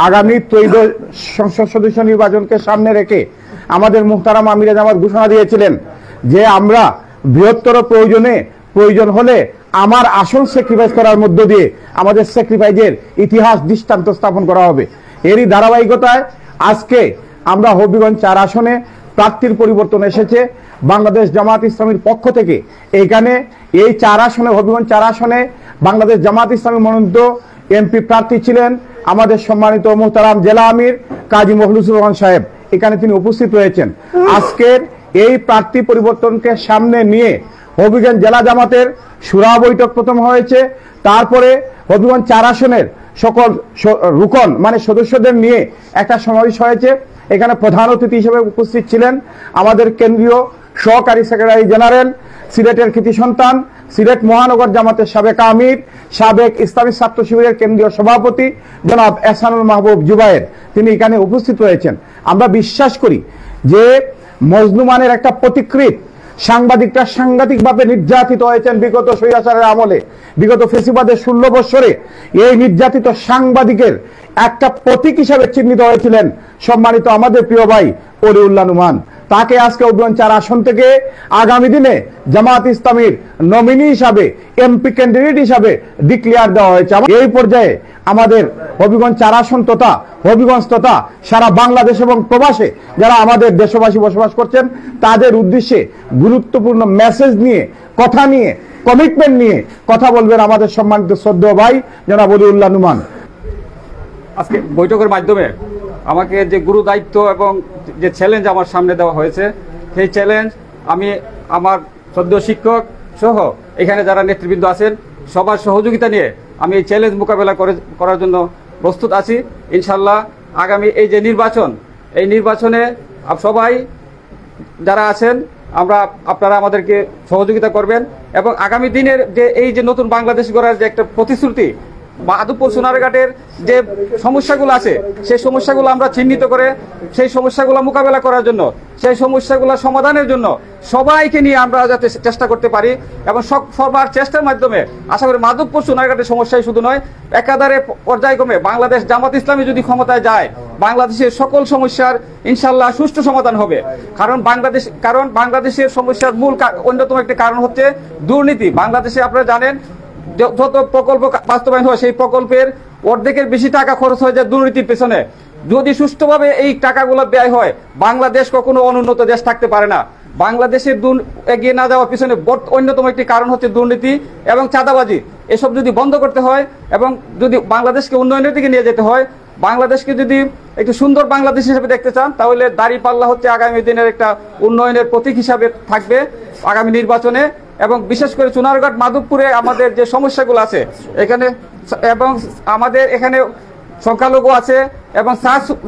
আগামী ত্রয়োদশ সংসদ সদস্য নির্বাচনকে সামনে রেখে আমাদের মুহতারাম আমিরে জামাত ঘোষণা দিয়েছিলেন যে আমরা বৃহত্তর প্রয়োজন হলে আমার আসল স্যাক্রিফাইস করার মধ্য দিয়ে আমাদের স্যাক্রিফাইসের ইতিহাস দৃষ্টান্ত স্থাপন করা হবে। এরই ধারাবাহিকতায় আজকে আমরা হবিগঞ্জ 4 আসনে প্রার্থীর পরিবর্তন এসেছে। বাংলাদেশ জামাত ইসলামীর পক্ষ থেকে এখানে এই 4 আসনে, হবিগঞ্জ 4 আসনে বাংলাদেশ জামাত ইসলামী মনোনীত এমপি প্রার্থী ছিলেন আমাদের সম্মানিত মুহতারাম জেলা আমির কাজী মখলুসুর রহমান সাহেব। এখানে তিনি উপস্থিত রয়েছেন। আজকের এই প্রার্থী পরিবর্তনকে সামনে নিয়ে হবিগঞ্জ জেলা জামাতের শুরা বৈঠক প্রথম হয়েছে। তারপরে হবিগঞ্জ 4 আসনের সকল রুকন মানে সদস্যদের নিয়ে একটা সমাবেশ হয়েছে। এখানে প্রধান অতিথি হিসেবে উপস্থিত ছিলেন আমাদের কেন্দ্রীয় সহকারী সেক্রেটারি জেনারেল, সিলেটের কৃতি সন্তান, সিলেট মহানগর জামাতের সাবেক আমির, সাবেক ইসলামী ছাত্র শিবিরের কেন্দ্রীয় সভাপতি জনাব এহসানুল মাহবুব জুবায়ের, তিনি এখানে উপস্থিত রয়েছেন। আমরা বিশ্বাস করি যে মজলুমানের একটা প্রতিকৃত সাংবাদিকরা সাংঘাতিকভাবে নির্যাতিত হয়েছেন বিগত স্বৈরাচারের আমলে। বিগত ফেসিবাদের 16 বছরে এই নির্যাতিত সাংবাদিকের একটা প্রতীক হিসাবে চিহ্নিত হয়েছিলেন সম্মানিত আমাদের প্রিয় ভাই ওলিউল্লাহ নুমান। তাকে আজকে হবিগঞ্জ 4 আসন থেকে আগামী দিনে জামাত ইসলামীর নমিনি হিসাবে, এমপি ক্যান্ডিডেট হিসাবে ডিক্লেয়ার দেওয়া হয়েছে। এই পর্যায়ে আমাদের হবিগঞ্জ 4 আসন তথা হবিগঞ্জ তথা সারা বাংলাদেশ এবং প্রবাসে যারা আমাদের দেশবাসী বসবাস করছেন তাদের উদ্দেশ্যে গুরুত্বপূর্ণ মেসেজ নিয়ে, কথা নিয়ে, কমিটমেন্ট নিয়ে কথা বলবেন আমাদের সম্মানিত শ্রদ্ধেয় ভাই জনাব ওলিউল্লাহ নুমান। আজকে বৈঠকের মাধ্যমে আমাকে যে গুরু দায়িত্ব এবং যে চ্যালেঞ্জ আমার সামনে দেওয়া হয়েছে, সেই চ্যালেঞ্জ আমি আমার শ্রদ্ধেয় শিক্ষক সহ এখানে যারা নেতৃবৃন্দ আছেন সবার সহযোগিতা নিয়ে আমি এই চ্যালেঞ্জ মোকাবেলা করার জন্য প্রস্তুত আছি। ইনশাল্লাহ আগামী এই যে নির্বাচন, এই নির্বাচনে সবাই যারা আছেন আপনারা আমাদেরকে সহযোগিতা করবেন এবং আগামী দিনের যে এই যে নতুন বাংলাদেশ গড়ার যে একটা প্রতিশ্রুতি, মাধবপুর সোনারঘাটের যে সমস্যাগুলো আছে সেই সমস্যাগুলো আমরা চিহ্নিত করে সেই সমস্যাগুলো মোকাবেলা করার জন্য, সেই সমস্যাগুলো সমাধানের জন্য সবাইকে নিয়ে আমরা যাতে চেষ্টা করতে পারি এবং সবার চেষ্টার মাধ্যমে আশা করি মাধবপুর সোনারঘাটের সমস্যাই শুধু নয়, একাধারে পর্যায়ক্রমে বাংলাদেশ জামাত ইসলামী যদি ক্ষমতায় যায় বাংলাদেশের সকল সমস্যার ইনশাল্লাহ সুষ্ঠু সমাধান হবে। কারণ বাংলাদেশের সমস্যার মূল অন্যতম একটি কারণ হচ্ছে দুর্নীতি। বাংলাদেশে আপনারা জানেন যত প্রকল্প বাস্তবায়ন হয় সেই প্রকল্পের অর্ধেকের বেশি টাকা খরচ হয়ে যায় দুর্নীতির পেছনে। যদি সুষ্ঠুভাবে এই টাকাগুলো ব্যয় হয় বাংলাদেশ কখনো অনুন্নত দেশ থাকতে পারে না। বাংলাদেশের এগিয়ে না যাওয়ার পিছনে অন্যতম একটি কারণ হচ্ছে দুর্নীতি এবং চাঁদাবাজি। এসব যদি বন্ধ করতে হয় এবং যদি বাংলাদেশকে উন্নয়নের দিকে নিয়ে যেতে হয়, বাংলাদেশকে যদি একটু সুন্দর বাংলাদেশ হিসেবে দেখতে চান, তাহলে দাঁড়িপাল্লা হচ্ছে আগামী দিনের একটা উন্নয়নের প্রতীক হিসাবে থাকবে আগামী নির্বাচনে। এবং বিশেষ করে চুনারঘাট মাধবপুরে আমাদের যে সমস্যাগুলো আছে এখানে, এবং আমাদের এখানে সংখ্যালঘু আছে এবং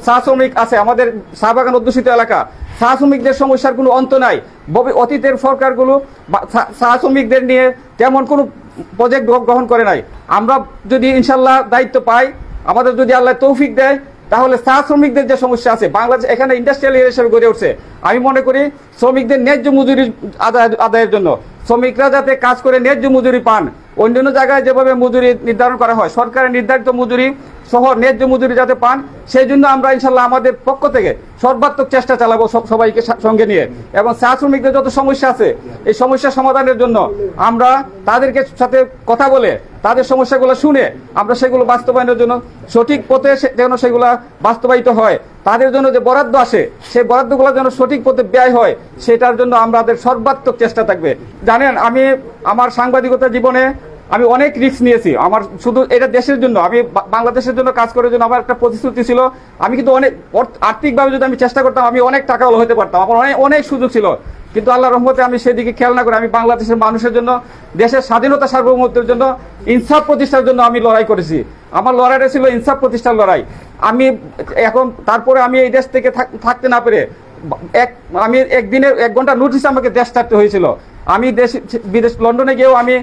চা শ্রমিক আছে, আমাদের শাহবাগান অধ্যুষিত এলাকা, চা শ্রমিকদের সমস্যার কোনো অন্ত নাই। অতীতের সরকারগুলো চা শ্রমিকদের নিয়ে তেমন কোনো প্রজেক্ট গ্রহণ করে নাই। আমরা যদি ইনশাল্লাহ দায়িত্ব পাই, আমাদের যদি আল্লাহ তৌফিক দেয়, তাহলে চা শ্রমিকদের যে সমস্যা আছে বাংলাদেশ এখানে ইন্ডাস্ট্রিয়াল এরিয়া হিসেবে গড়ে উঠছে। আমি মনে করি শ্রমিকদের ন্যায্য মজুরি আদায়ের জন্য, শ্রমিকরা যাতে কাজ করে ন্যায্য মজুরি পান, অন্যান্য জায়গায় যেভাবে মজুরি নির্ধারণ করা হয় সরকারের নির্ধারিত মজুরি সহ ন্যায্য মজুরি যাতে পান, সেই জন্য আমরা ইনশাল্লাহ আমাদের পক্ষ থেকে সর্বাত্মক চেষ্টা চালাবো সবাইকে সঙ্গে নিয়ে। এবং চা শ্রমিকদের যত সমস্যা আছে এই সমস্যা সমাধানের জন্য আমরা তাদেরকে সাথে কথা বলে তাদের সমস্যাগুলো শুনে আমরা সেগুলো বাস্তবায়নের জন্য সঠিক পথে যেন সেগুলো বাস্তবায়িত হয়, তাদের জন্য যে বরাদ্দ আসে সেই বরাদ্দগুলো যেন সঠিক পথে ব্যয় হয়, সেটার জন্য আমাদের সর্বাত্মক চেষ্টা থাকবে। জানেন, আমি আমার সাংবাদিকতা জীবনে আমি অনেক রিস্ক নিয়েছি। আমার শুধু এটা দেশের জন্য, আমি বাংলাদেশের জন্য কাজ করার জন্য আমার একটা প্রতিশ্রুতি ছিল। আমি কিন্তু অনেক আর্থিকভাবে যদি আমি চেষ্টা করতাম আমি অনেক টাকা হতে পারতাম, আমার অনেক সুযোগ ছিল। কিন্তু আল্লাহর রহমতে আমি সেদিকে খেয়াল না করে আমি বাংলাদেশের মানুষের জন্য, দেশের স্বাধীনতা সার্বভৌমত্বের জন্য, ইনসাফ প্রতিষ্ঠার জন্য আমি লড়াই করেছি। আমার লড়াইটা ছিল ইনসাফ প্রতিষ্ঠার লড়াই। আমি এখন তারপরে আমি এই দেশ থেকে থাকতে না পেরে আমি একদিনের 1 ঘন্টা নোটিস আমাকে দেশ ছাড়তে হয়েছিল। আমি বিদেশ লন্ডনে গিয়েও আমি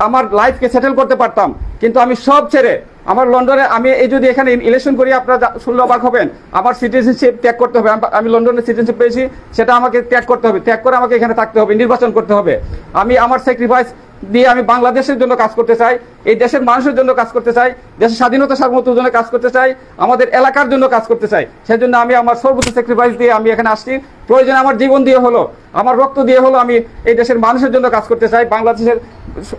আমার লাইফকে সেটেল করতে পারতাম, কিন্তু আমি সব ছেড়ে আমার লন্ডনে আমি এই যদি এখানে ইলেকশন করি আপনারা শুনলে অবাক হবেন, আমার সিটিজেনশিপ ত্যাগ করতে হবে। আমি লন্ডনে সিটিজেনশিপ পেয়েছি, সেটা আমাকে ত্যাগ করতে হবে, ত্যাগ করে আমাকে এখানে থাকতে হবে, নির্বাচন করতে হবে। আমি আমার স্যাক্রিফাইস দিয়ে আমি বাংলাদেশের জন্য কাজ করতে চাই, এই দেশের মানুষের জন্য কাজ করতে চাই, দেশের স্বাধীনতা সার্বভৌমত্বের জন্য কাজ করতে চাই, আমাদের এলাকার জন্য কাজ করতে চাই। সেজন্য আমি আমার সর্বোচ্চ স্যাক্রিফাইস দিয়ে আমি এখানে আসছি। প্রয়োজনে আমার জীবন দিয়ে হলো, আমার রক্ত দিয়ে হলো আমি এই দেশের মানুষের জন্য কাজ করতে চাই। বাংলাদেশের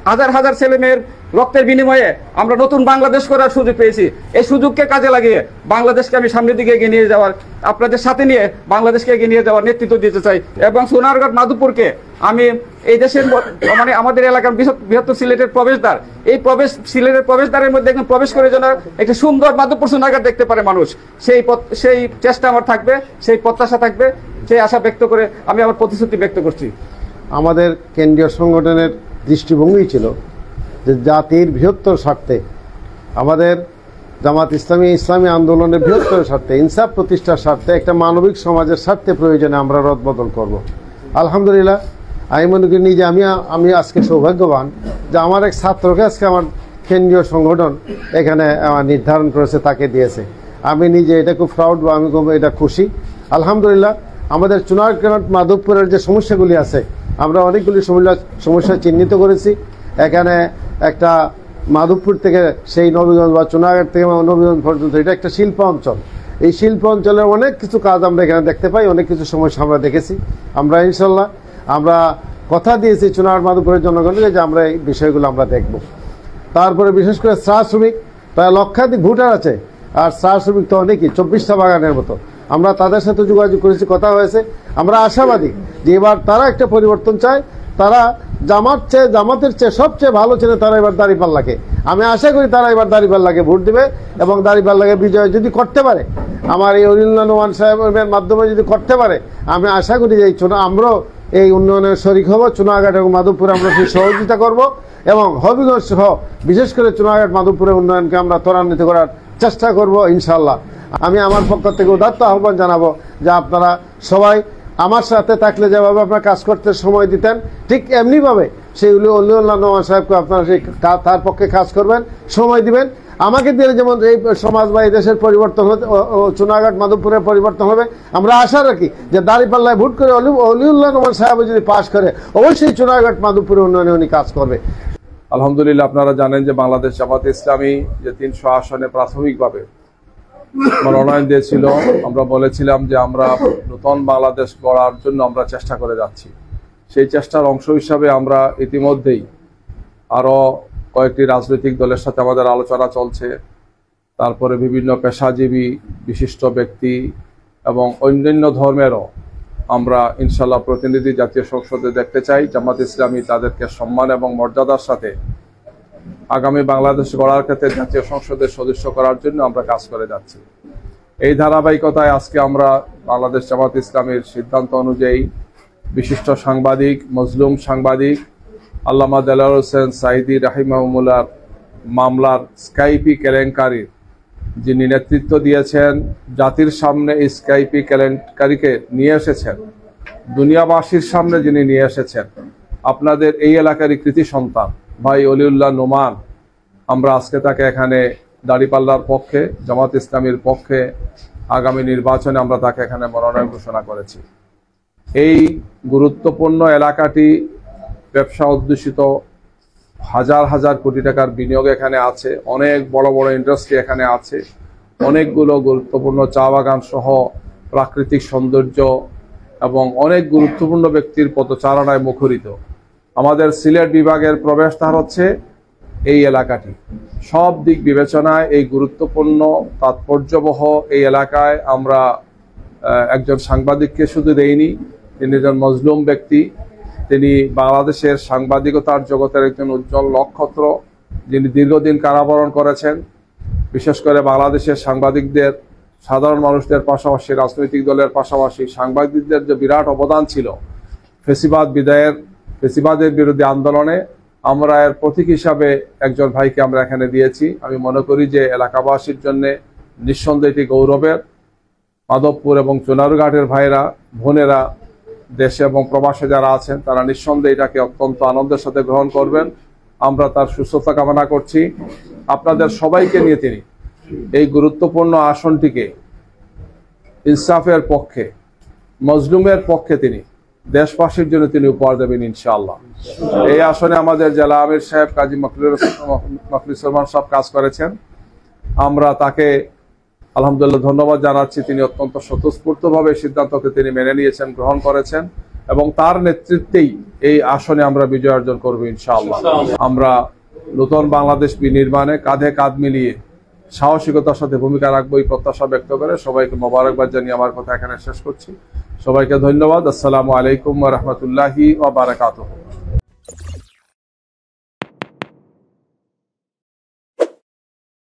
হাজার হাজার ছেলে মেয়ের রক্তের বিনিময়ে আমরা নতুন বাংলাদেশ করার সুযোগ পেয়েছি। এই সুযোগকে কাজে লাগিয়ে বাংলাদেশকে আমি সামনের দিকে এগিয়ে নিয়ে যাওয়ার, আপনাদের সাথে নিয়ে বাংলাদেশকে এগিয়ে নিয়ে যাওয়ার নেতৃত্ব দিতে চাই। এবং সোনারগাঁও মাধবপুরকে আমি এই দেশের মানে আমাদের এলাকার বৃহত্তর সিলেটের প্রবেশদ্বার, এই সিলেটের প্রবেশদ্বারের মধ্যে একদম প্রবেশ করে যেন একটি সুন্দর মাধবপুর সোনারগাঁও দেখতে পারে মানুষ, সেই চেষ্টা আমার থাকবে, সেই প্রত্যাশা থাকবে, সেই আশা ব্যক্ত করে আমি আমার প্রতিশ্রুতি ব্যক্ত করছি। আমাদের কেন্দ্রীয় সংগঠনের দৃষ্টিভঙ্গি ছিল যে জাতির বৃহত্তর স্বার্থে, আমাদের জামাত ইসলামী আন্দোলনের বৃহত্তর স্বার্থে, ইনসাফ প্রতিষ্ঠার স্বার্থে, একটা মানবিক সমাজের স্বার্থে প্রয়োজনে আমরা রদবদল করব। আলহামদুলিল্লাহ, আমি মনে করি নিজে আমি আজকে সৌভাগ্যবান যে আমার এক ছাত্রকে আজকে আমার কেন্দ্রীয় সংগঠন এখানে নির্ধারণ করেছে, তাকে দিয়েছে। আমি নিজে এটা খুব প্রাউড বা আমি খুব এটা খুশি। আলহামদুলিল্লাহ, আমাদের চুনারঘাট মাধবপুরের যে সমস্যাগুলি আছে, আমরা অনেকগুলি সমস্যা চিহ্নিত করেছি। এখানে একটা মাধবপুর থেকে সেই নবীগঞ্জ বা চুনারঘাট থেকে নবীগঞ্জ পর্যন্ত এটা একটা শিল্প অঞ্চল। এই শিল্প অঞ্চলের অনেক কিছু কাজ আমরা এখানে দেখতে পাই, অনেক কিছু সমস্যা আমরা দেখেছি। আমরা ইনশাল্লাহ আমরা কথা দিয়েছি চুনারঘাট মাধবপুরের জনগণকে যে আমরা এই বিষয়গুলো আমরা দেখব। তারপরে বিশেষ করে চা শ্রমিক প্রায় লক্ষাধিক ভোটার আছে, আর চা শ্রমিক তো অনেকই, 24টা বাগানের মতো। আমরা তাদের সাথে যোগাযোগ করেছি, কথা হয়েছে। আমরা আশাবাদী যে এবার তারা একটা পরিবর্তন চায়, তারা জামাতের চেয়ে সবচেয়ে ভালো ছিল তারা এবার দাঁড়িপাল্লাকে। আমি আশা করি তারা এবার দাঁড়িপাল্লাকে ভোট দেবে এবং দাঁড়িপাল্লাকে বিজয় যদি করতে পারে, আমার এই অলিউল্লাহ নোমান সাহেবের মাধ্যমে যদি করতে পারে, আমি আশা করি যে আমরাও এই উন্নয়নের শরিক হব। চুনারঘাট এবং মাধবপুরে আমরা সেই সহযোগিতা করব এবং হবিগঞ্জ সহ বিশেষ করে চুনারঘাট মাধবপুরের উন্নয়নকে আমরা ত্বরান্বিত করার চেষ্টা করব ইনশাল্লাহ। আমি আমার পক্ষ থেকে উদাত্ত আহ্বান জানাবো যে আপনারা সবাই আমার সাথে থাকলে যেভাবে আপনারা কাজ করতে সময় দিতেন, ঠিক এমনিভাবে সেই অলিউল্লাহ নোমান সাহেবকে আপনারা সেই তার পক্ষে কাজ করবেন, সময় দিবেন। আমাকে দিয়ে যেমন এই সমাজ বা এই দেশের পরিবর্তন হবে, চুনারঘাট মাধবপুরের পরিবর্তন হবে। আমরা আশা রাখি যে দাঁড়িপাল্লায় ভোট করে অলিউল্লাহ নোমান সাহেব যদি পাশ করে, অবশ্যই চুনারঘাট মাধবপুরের উন্নয়নে উনি কাজ করবে। আলহামদুলিল্লাহ, আপনারা জানেন যে বাংলাদেশ জামাত ইসলামী যে 300 আসনে প্রাথমিকভাবে মনোনয়ন দিয়েছিল, আমরা বলেছিলাম যে আমরা নতুন বাংলাদেশ গড়ার জন্য আমরা চেষ্টা করে যাচ্ছি। সেই চেষ্টার অংশ হিসাবে আমরা ইতিমধ্যেই আরো কয়েকটি রাজনৈতিক দলের সাথে আমাদের আলোচনা চলছে। তারপরে বিভিন্ন পেশাজীবী বিশিষ্ট ব্যক্তি এবং অন্যান্য ধর্মেরও আমরা ইনশাল্লাহ প্রতিনিধি জাতীয় সংসদে দেখতে চাই। জামাত ইসলামী তাদেরকে সম্মান এবং মর্যাদার সাথে আগামী বাংলাদেশ গড়ার ক্ষেত্রে জাতীয় সংসদের সদস্য করার জন্য আমরা কাজ করে যাচ্ছি। এই ধারাবাহিকতায় আজকে আমরা বাংলাদেশ জামাত ইসলামীর সিদ্ধান্ত অনুযায়ী বিশিষ্ট সাংবাদিক, মজলুম সাংবাদিক আল্লামা দেলাওয়ার হোসেন সাঈদী রাহিমাহুল্লাহর মামলার স্কাইপি কেলেঙ্কারির যিনি নেতৃত্ব দিয়েছেন, জাতির সামনে এই স্কাইপি কেলেঙ্কারিকে নিয়ে এসেছেন, দুনিয়াবাসীর সামনে যিনি নিয়ে এসেছেন, আপনাদের এই এলাকারই কৃতি সন্তান ভাই অলিউল্লাহ নোমান, আমরা আজকে তাকে এখানে দাঁড়িপাল্লার পক্ষে, জামাত ইসলামীর পক্ষে আগামী নির্বাচনে আমরা তাকে এখানে মনোনয়ন ঘোষণা করেছি। এই গুরুত্বপূর্ণ এলাকাটি ব্যবসা অধ্যুষিত, হাজার হাজার কোটি টাকার বিনিয়োগ এখানে আছে, অনেক বড় বড় ইন্ডাস্ট্রি এখানে আছে, অনেকগুলো গুরুত্বপূর্ণ চা বাগান সহ প্রাকৃতিক সৌন্দর্য এবং অনেক গুরুত্বপূর্ণ ব্যক্তির পদচারণায় মুখরিত। আমাদের সিলেট বিভাগের প্রবেশদ্বার হচ্ছে এই এলাকাটি। সব দিক বিবেচনায় এই গুরুত্বপূর্ণ তাৎপর্যবহ এই এলাকায় আমরা একজন সাংবাদিককে শুধু দেইনি, তিনি একজন মজলুম ব্যক্তি, তিনি বাংলাদেশের সাংবাদিকতার জগতের একজন উজ্জ্বল নক্ষত্র, যিনি দীর্ঘদিন কারাবরণ করেছেন। বিশেষ করে বাংলাদেশের সাংবাদিকদের, সাধারণ মানুষদের পাশাপাশি রাজনৈতিক দলের পাশাপাশি সাংবাদিকদের যে বিরাট অবদান ছিল ফেসিবাদের বিরুদ্ধে আন্দোলনে, আমরা এর প্রতীক হিসাবে একজন ভাইকে আমরা এখানে দিয়েছি। আমি মনে করি যে এলাকাবাসীর জন্য নিঃসন্দেহে এটি গৌরবের। মাধবপুর এবং চুনারঘাটের ভাইরা, বোনেরা, দেশে এবং প্রবাসে যারা আছেন, তারা নিঃসন্দেহে এটাকে অত্যন্ত আনন্দের সাথে গ্রহণ করবেন। আমরা তার সুস্থতা কামনা করছি। আপনাদের সবাইকে নিয়ে তিনি এই গুরুত্বপূর্ণ আসনটিকে ইনসাফের পক্ষে, মজলুমের পক্ষে তিনি দেশবাসীর জন্য তিনি উপহার দেবেন ইনশাআল্লাহ। এই আসনে আমাদের জেলা আমির সাহেব কাজী মখলিসুর রহমান সাহেব কাজ করেছেন। আমরা তাকে আলহামদুলিল্লাহ ধন্যবাদ জানাচ্ছি। তিনি অত্যন্ত স্বতঃস্ফূর্তভাবে সিদ্ধান্তকে তিনি মেনে নিয়েছেন, গ্রহণ করেছেন এবং তার নেতৃত্বেই এই আসনে আমরা বিজয় অর্জন করবো ইনশাআল্লাহ। আমরা নতুন বাংলাদেশ বিনির্মাণে কাঁধে কাঁধ মিলিয়ে সাহসিকতার সাথে ভূমিকা রাখবো এই প্রত্যাশা ব্যক্ত করে সবাইকে মোবারকবাদ জানিয়ে আমার কথা এখানে শেষ করছি। সবাইকে ধন্যবাদ। আসসালামু আলাইকুম ওয়া রাহমাতুল্লাহি ওয়া বারাকাতুহু।